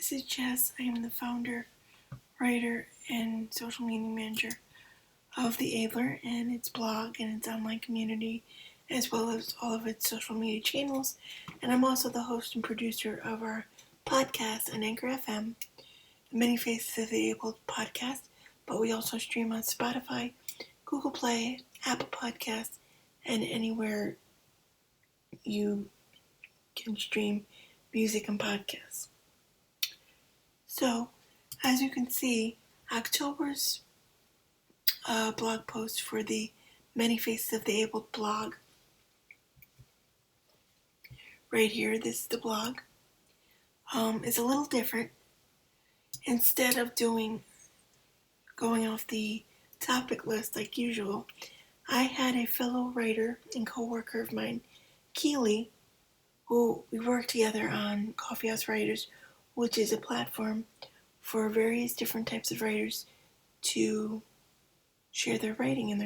This is Jess. I am the founder, writer, and social media manager of The Abler and its blog and its online community, as well as all of its social media channels. And I'm also the host and producer of our podcast on Anchor FM, the Many Faces of the Able podcast, but we also stream on Spotify, Google Play, Apple Podcasts, and anywhere you can stream music and podcasts. So, as you can see, October's blog post for the Many Faces of the Able blog, right here, this is the blog, is a little different. Instead of going off the topic list like usual, I had a fellow writer and co-worker of mine, Keely, who we work together on Coffee House Writers, which is a platform for various different types of writers to share their writing and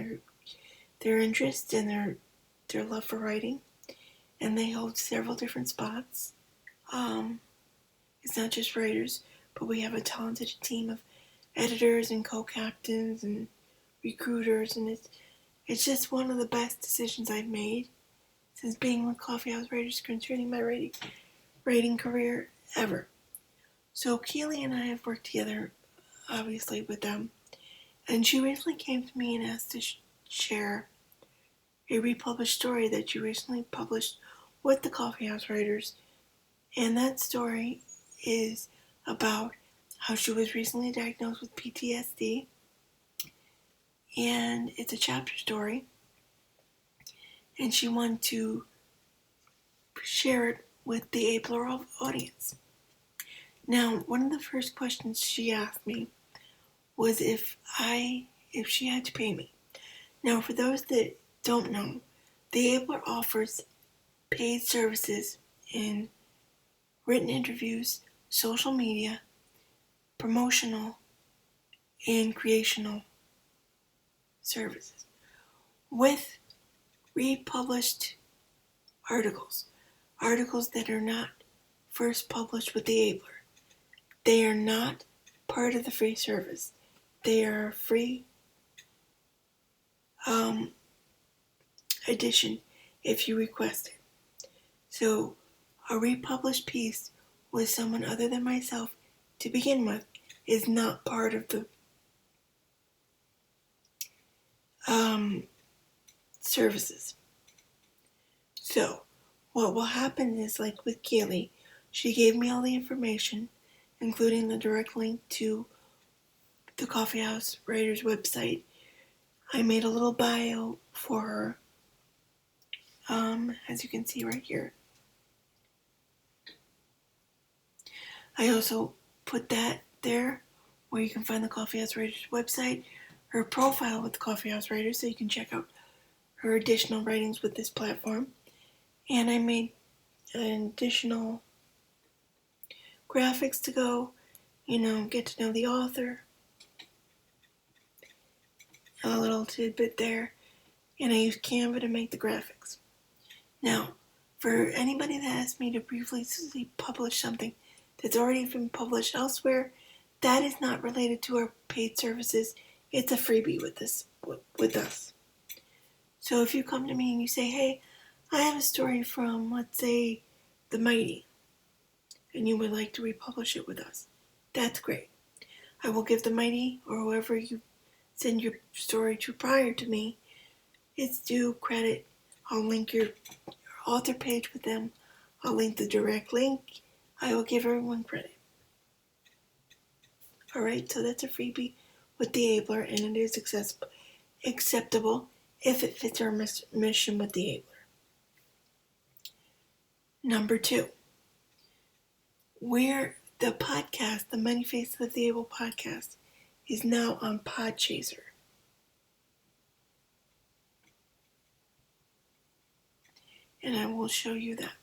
their interest and their love for writing. And they hold several different spots. It's not just writers, but we have a talented team of editors and co-captains and recruiters, and it's just one of the best decisions I've made since being with Coffee House Writers concerning my writing career ever. So Keely and I have worked together, obviously, with them, and she recently came to me and asked to share a republished story that she recently published with the Coffee House Writers, and that story is about how she was recently diagnosed with PTSD, and it's a chapter story, and she wanted to share it with the Abler audience. Now, one of the first questions she asked me was if she had to pay me. Now, for those that don't know, the Abler offers paid services in written interviews, social media, promotional, and creational services with republished articles that are not first published with the Abler. They are not part of the free service. They are a free addition if you request it. So a republished piece with someone other than myself to begin with is not part of the services. So what will happen is, like with Keely, she gave me all the information, including the direct link to the Coffee House Writers website. I made a little bio for her, as you can see right here. I also put that there where you can find the Coffee House Writers website, her profile with the Coffee House Writers, so you can check out her additional writings with this platform. And I made an additional graphics to go, get to know the author. A little tidbit there. And I used Canva to make the graphics. Now, for anybody that asked me to briefly publish something that's already been published elsewhere, that is not related to our paid services. It's a freebie with us. So if you come to me and you say, hey, I have a story from, let's say, The Mighty, and you would like to republish it with us, that's great. I will give The Mighty, or whoever you send your story to prior to me, its due credit. I'll link your author page with them. I'll link the direct link. I will give everyone credit. Alright, so that's a freebie with the Abler, and it is acceptable if it fits our mission with the Abler. Number 2, where the podcast, the Many Faces of the Able podcast, is now on Podchaser. And I will show you that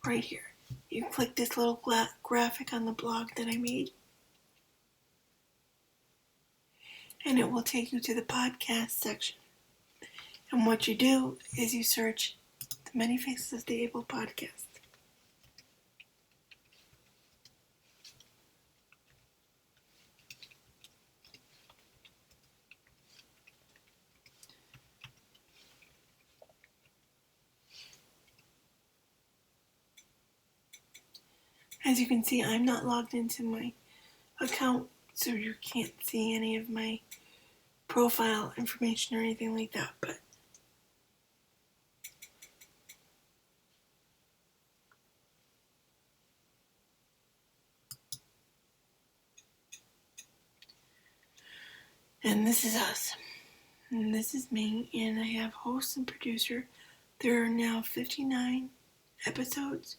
right here. You click this little graphic on the blog that I made, and it will take you to the podcast section. And what you do is you search the Many Faces of the Able podcast. As you can see, I'm not logged into my account, so you can't see any of my profile information or anything like that, but and this is us. And this is me, and I have host and producer. There are now 59 episodes.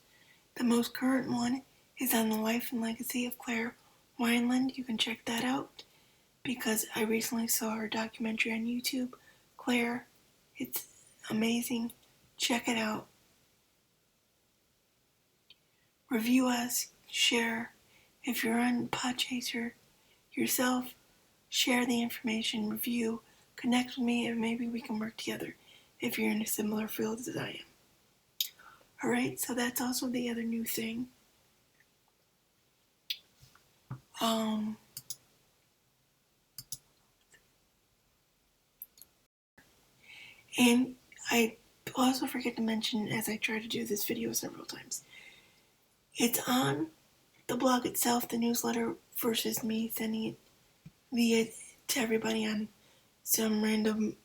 The most current one is on the life and legacy of Claire Wineland. You can check that out because I recently saw her documentary on YouTube. Claire, it's amazing. Check it out. Review us, share. If you're on Podchaser yourself, share the information, review, connect with me, and maybe we can work together if you're in a similar field as I am. Alright, so that's also the other new thing. And I also forget to mention, as I try to do this video several times, it's on the blog itself, the newsletter, versus me sending it via to everybody on some random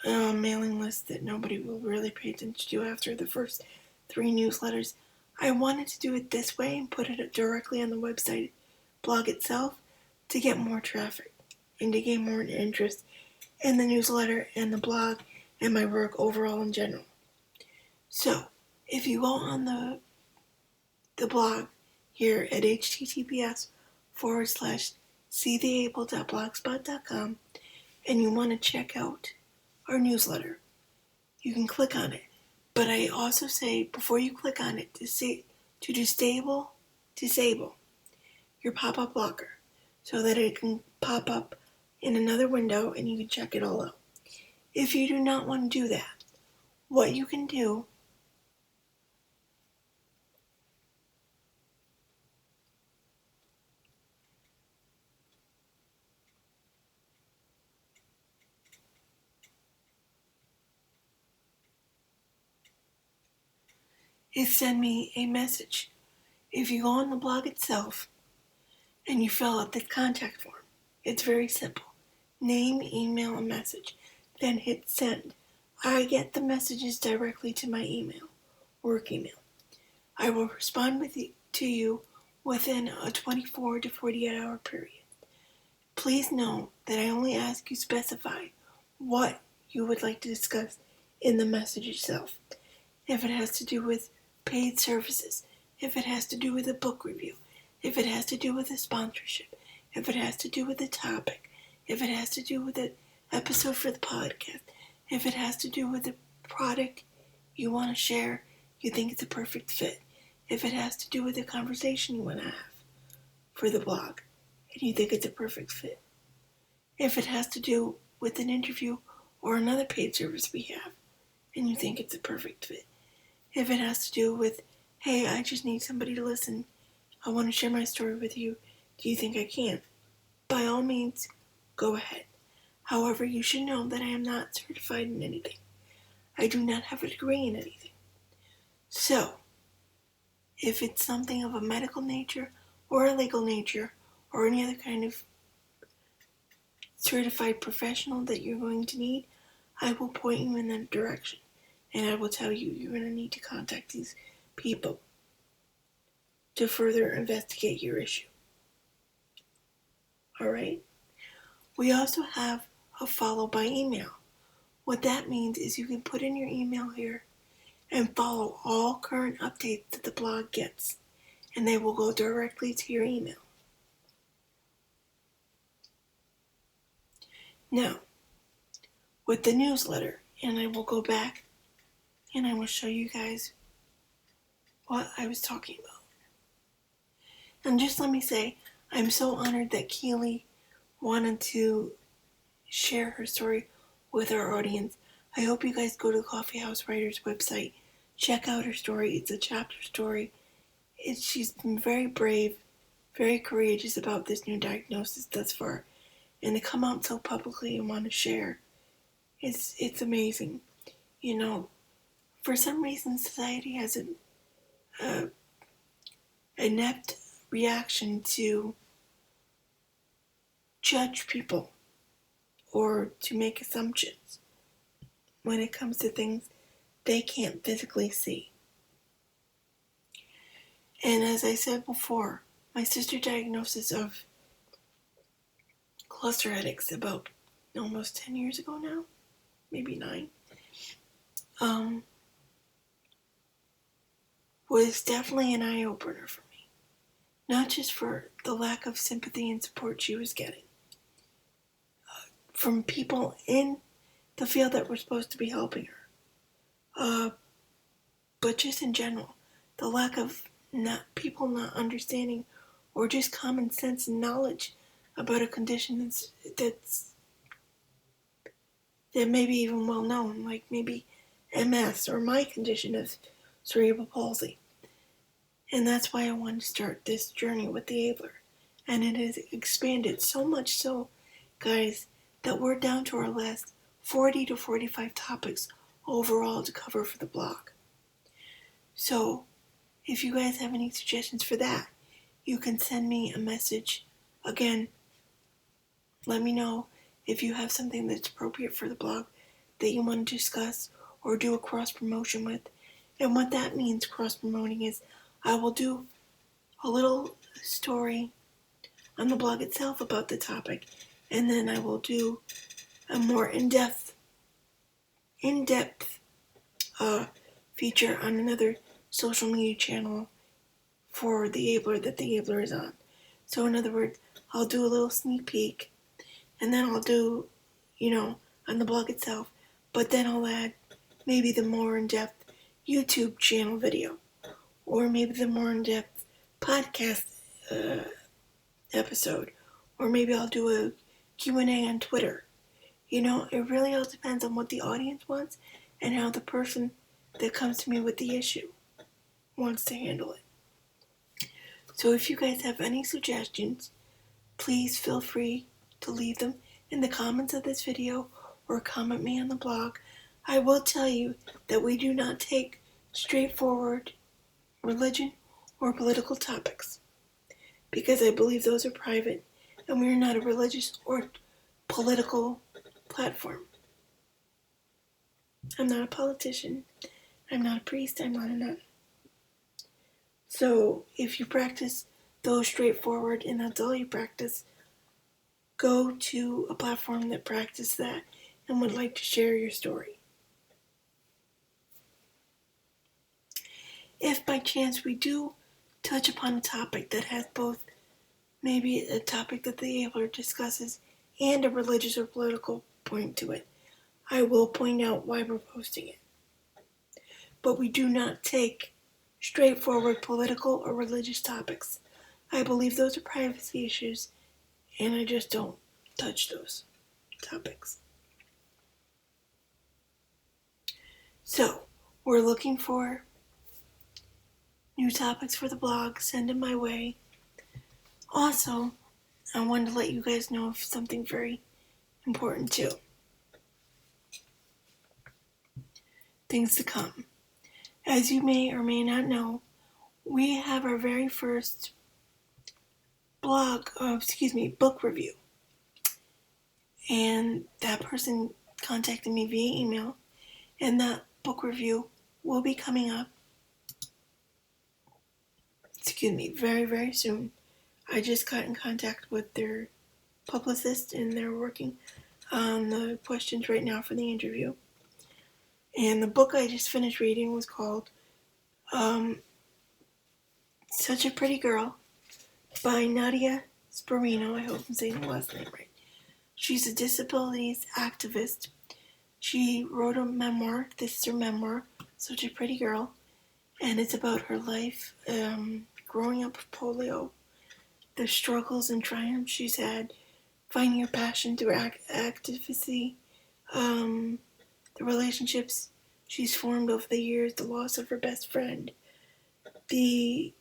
mailing list that nobody will really pay attention to after the first 3 newsletters. I wanted to do it this way and put it directly on the website blog itself to get more traffic and to gain more interest in the newsletter and the blog and my work overall in general. So, if you go on the blog here at https://seetheable.blogspot.com and you want to check out our newsletter, you can click on it. But I also say, before you click on it, to disable your pop-up blocker so that it can pop up in another window and you can check it all out. If you do not want to do that, what you can do is send me a message. If you go on the blog itself and you fill out the contact form, it's very simple. Name, email, and message. Then hit send. I get the messages directly to my email, work email. I will respond to you within a 24 to 48 hour period. Please know that I only ask you specify what you would like to discuss in the message itself. If it has to do with paid services, if it has to do with a book review, if it has to do with a sponsorship, if it has to do with a topic, if it has to do with an episode for the podcast, if it has to do with a product you want to share, you think it's a perfect fit, if it has to do with a conversation you want to have for the blog, and you think it's a perfect fit, if it has to do with an interview or another paid service we have, and you think it's a perfect fit, if it has to do with, hey, I just need somebody to listen, I want to share my story with you, do you think I can? By all means, go ahead. However, you should know that I am not certified in anything. I do not have a degree in anything. So, if it's something of a medical nature or a legal nature or any other kind of certified professional that you're going to need, I will point you in that direction. And I will tell you you're going to need to contact these people to further investigate your issue. Alright? We also have a follow by email. What that means is you can put in your email here and follow all current updates that the blog gets, and they will go directly to your email. Now, with the newsletter, and I will go back and I will show you guys what I was talking about. And just let me say, I'm so honored that Keely wanted to share her story with our audience. I hope you guys go to the Coffee House Writers website, check out her story. It's a chapter story. She's been very brave, very courageous about this new diagnosis thus far, and to come out so publicly and want to share, it's amazing. You know, for some reason society hasn't inept reaction to judge people or to make assumptions when it comes to things they can't physically see. And as I said before, my sister's diagnosis of cluster headaches about almost 10 years ago now, maybe 9, was definitely an eye-opener for me. Not just for the lack of sympathy and support she was getting from people in the field that were supposed to be helping her, but just in general, the lack of people not understanding or just common sense and knowledge about a condition that may be even well known, like maybe MS or my condition of cerebral palsy. And that's why I wanted to start this journey with the Abler. And it has expanded so much so, guys, that we're down to our last 40 to 45 topics overall to cover for the blog. So, if you guys have any suggestions for that, you can send me a message. Again, let me know if you have something that's appropriate for the blog that you want to discuss or do a cross-promotion with. And what that means, cross-promoting, is I will do a little story on the blog itself about the topic, and then I will do a more in-depth feature on another social media channel for the Abler that the Abler is on. So in other words, I'll do a little sneak peek, and then I'll do, on the blog itself, but then I'll add maybe the more in-depth YouTube channel video, or maybe the more in-depth podcast episode, or maybe I'll do a Q&A on Twitter. It really all depends on what the audience wants and how the person that comes to me with the issue wants to handle it. So if you guys have any suggestions, please feel free to leave them in the comments of this video or comment me on the blog. I will tell you that we do not take straightforward religion or political topics, because I believe those are private and we are not a religious or political platform. I'm not a politician, I'm not a priest, I'm not a nun. So if you practice those straightforward and that's all you practice, go to a platform that practices that and would like to share your story. If by chance we do touch upon a topic that has both maybe a topic that the Abler discusses and a religious or political point to it, I will point out why we're posting it. But we do not take straightforward political or religious topics. I believe those are privacy issues, and I just don't touch those topics. So, we're looking for new topics for the blog. Send them my way. Also, I wanted to let you guys know of something very important too. Things to come. As you may or may not know, we have our very first book review. And that person contacted me via email, and that book review will be coming up, very, very soon. I just got in contact with their publicist, and they're working on the questions right now for the interview. And the book I just finished reading was called Such a Pretty Girl by Nadia Sperino. I hope I'm saying the last name right. She's a disabilities activist. She wrote a memoir. This is her memoir, Such a Pretty Girl. And it's about her life growing up with polio, the struggles and triumphs she's had, finding her passion through activism, the relationships she's formed over the years, the loss of her best friend, the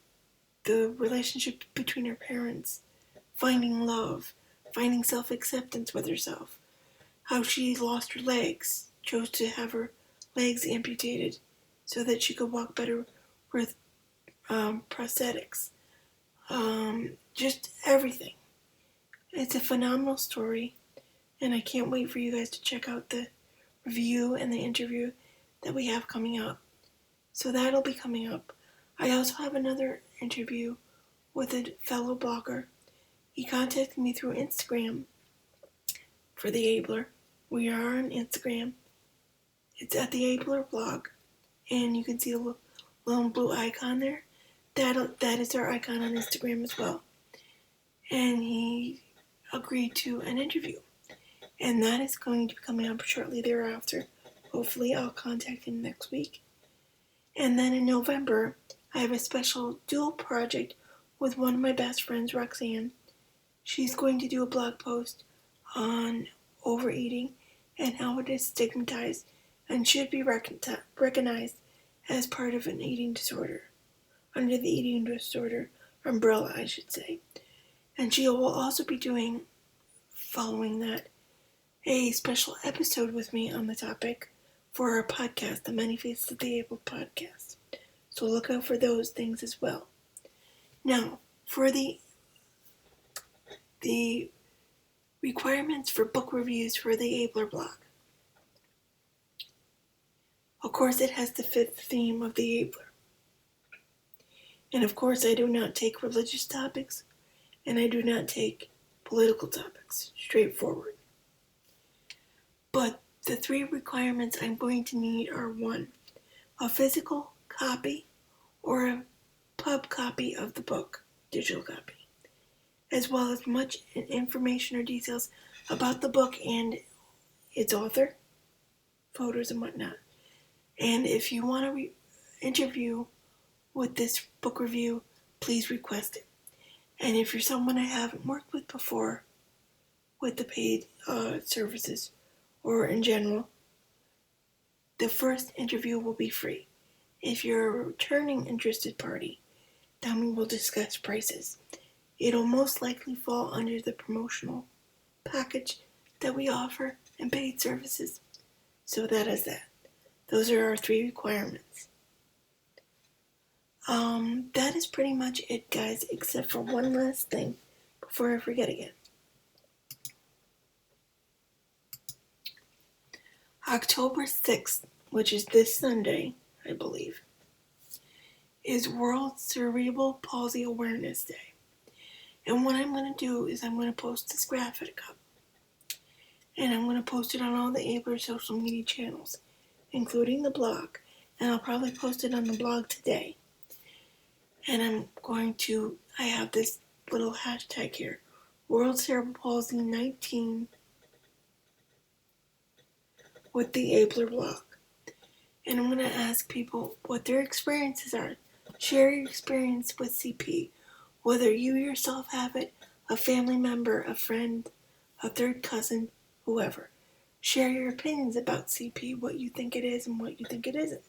relationship between her parents, finding love, finding self-acceptance with herself, how she lost her legs, chose to have her legs amputated so that she could walk better with prosthetics, just everything. It's a phenomenal story, and I can't wait for you guys to check out the review and the interview that we have coming up. So that'll be coming up. I also have another interview with a fellow blogger. He contacted me through Instagram for the Abler. We are on Instagram. It's at the Abler blog, and you can see the little blue icon there. That is our icon on Instagram as well. And he agreed to an interview, and that is going to be coming up shortly thereafter. Hopefully I'll contact him next week. And then in November, I have a special dual project with one of my best friends, Roxanne. She's going to do a blog post on overeating and how it is stigmatized and should be recognized as part of an eating disorder, under the eating disorder umbrella, I should say. And she will also be doing, following that, a special episode with me on the topic for our podcast, the Many Faces of the Able podcast. So look out for those things as well. Now, for the requirements for book reviews for the Abler blog. Of course, it has to fit the theme of the Abler. And of course, I do not take religious topics, and I do not take political topics, straightforward. But the 3 requirements I'm going to need are 1, a physical copy or a pub copy of the book, digital copy, as well as much information or details about the book and its author, photos and whatnot. And if you want to interview with this book review, please request it. And if you're someone I haven't worked with before with the paid services or in general, the first interview will be free. If you're a returning interested party, then we will discuss prices. It'll most likely fall under the promotional package that we offer and paid services. So that is that. Those are our 3 requirements. That is pretty much it, guys, except for one last thing before I forget again. October 6th, which is this Sunday, I believe, is World Cerebral Palsy Awareness Day. And what I'm going to do is I'm going to post this graphic up. And I'm going to post it on all the Abler social media channels, including the blog. And I'll probably post it on the blog today. And I have this little hashtag here, World Cerebral Palsy 19 with the Abler blog. And I'm going to ask people what their experiences are. Share your experience with CP, whether you yourself have it, a family member, a friend, a third cousin, whoever. Share your opinions about CP, what you think it is and what you think it isn't.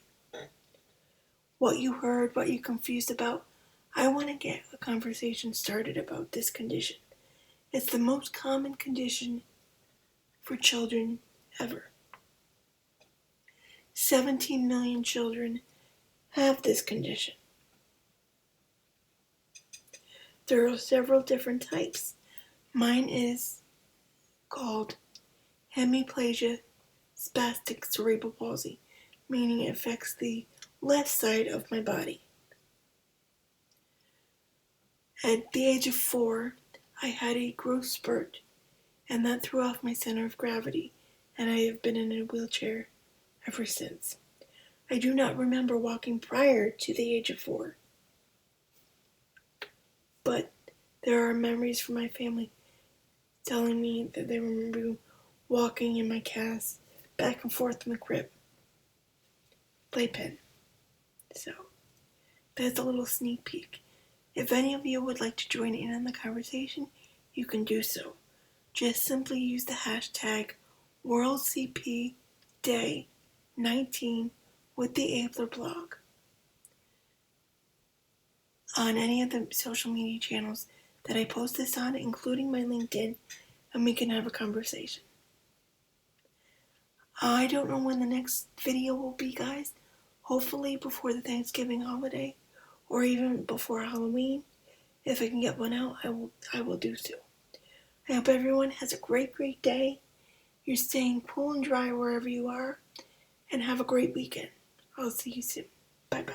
What you heard, what you're confused about. I want to get a conversation started about this condition. It's the most common condition for children ever. 17 million children have this condition. There are several different types. Mine is called hemiplegia spastic cerebral palsy, meaning it affects the left side of my body. At the age of 4, I had a growth spurt, and that threw off my center of gravity, and I have been in a wheelchair ever since. I do not remember walking prior to the age of 4, but there are memories from my family telling me that they remember walking in my cast back and forth in the crib, playpen. So that's a little sneak peek. If any of you would like to join in on the conversation, you can do so. Just simply use the hashtag WorldCPDay19 with the Abler blog on any of the social media channels that I post this on, including my LinkedIn, and we can have a conversation. I don't know when the next video will be, guys. Hopefully before the Thanksgiving holiday, or even before Halloween. If I can get one out, I will do so. I hope everyone has a great day. You're staying cool and dry wherever you are, and have a great weekend. I'll see you soon. Bye-bye.